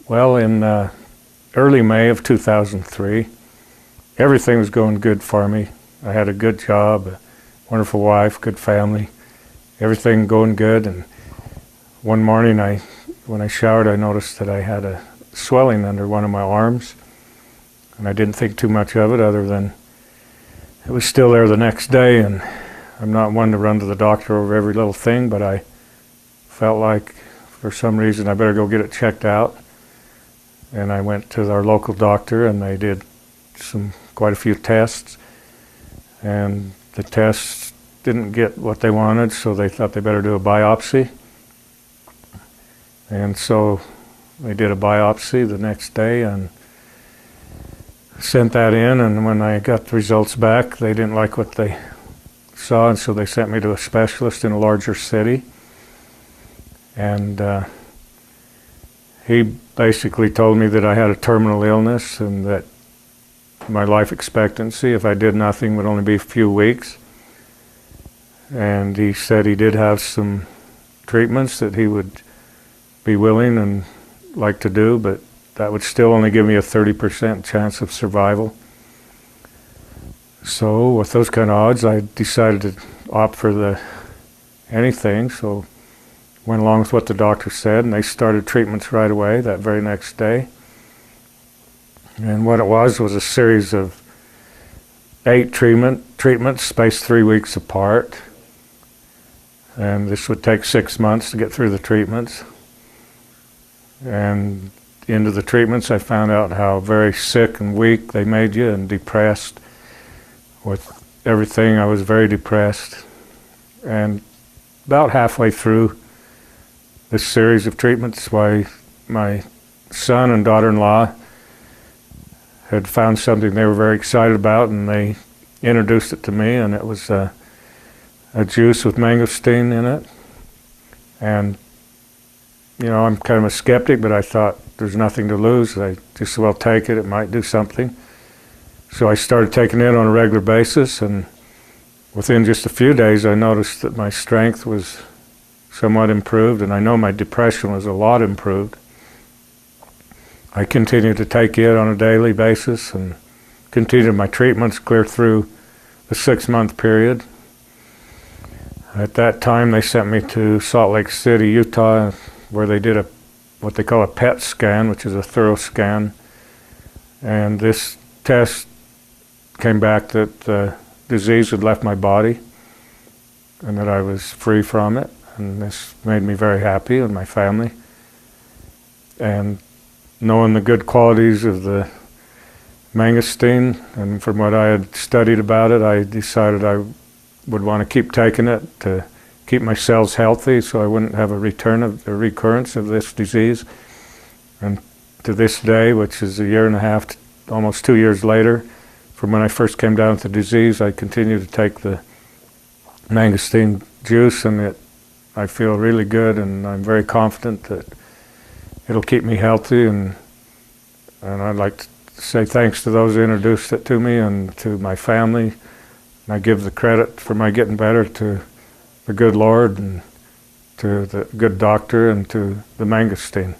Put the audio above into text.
Well, in early May of 2003, everything was going good for me. I had a good job, a wonderful wife, good family, everything going good. And one morning, when I showered, I noticed that I had a swelling under one of my arms. And I didn't think too much of it other than it was still there the next day. And I'm not one to run to the doctor over every little thing, but I felt like for some reason I better go get it checked out. And I went to our local doctor, and they did quite a few tests, and the tests didn't get what they wanted, so they thought they better do a biopsy. And so they did a biopsy the next day and sent that in, and when I got the results back, they didn't like what they saw, and so they sent me to a specialist in a larger city. And he basically told me that I had a terminal illness and that my life expectancy, if I did nothing, would only be a few weeks. And he said he did have some treatments that he would be willing and like to do, but that would still only give me a 30% chance of survival. So with those kind of odds, I decided to opt for anything. So went along with what the doctor said, and they started treatments right away that very next day. And what it was a series of 8 treatments spaced 3 weeks apart. And this would take 6 months to get through the treatments. And into the treatments, I found out how very sick and weak they made you and depressed. With everything, I was very depressed. And about halfway through this series of treatments, my son and daughter-in-law had found something they were very excited about, and they introduced it to me, and it was a juice with mangosteen in it. And, I'm kind of a skeptic, but I thought there's nothing to lose. I just as well take it. It might do something. So I started taking it on a regular basis, and within just a few days, I noticed that my strength was somewhat improved, and I know my depression was a lot improved. I continued to take it on a daily basis and continued my treatments clear through the 6-month period. At that time, they sent me to Salt Lake City, Utah, where they did what they call a PET scan, which is a thorough scan. And this test came back that the disease had left my body and that I was free from it. And this made me very happy and my family. And knowing the good qualities of the mangosteen, and from what I had studied about it, I decided I would want to keep taking it to keep my cells healthy so I wouldn't have a recurrence of this disease. And to this day, which is a year and a half, almost 2 years later, from when I first came down with the disease, I continue to take the mangosteen juice, and I feel really good, and I'm very confident that it'll keep me healthy, and I'd like to say thanks to those who introduced it to me and to my family. And I give the credit for my getting better to the good Lord and to the good doctor and to the mangosteen.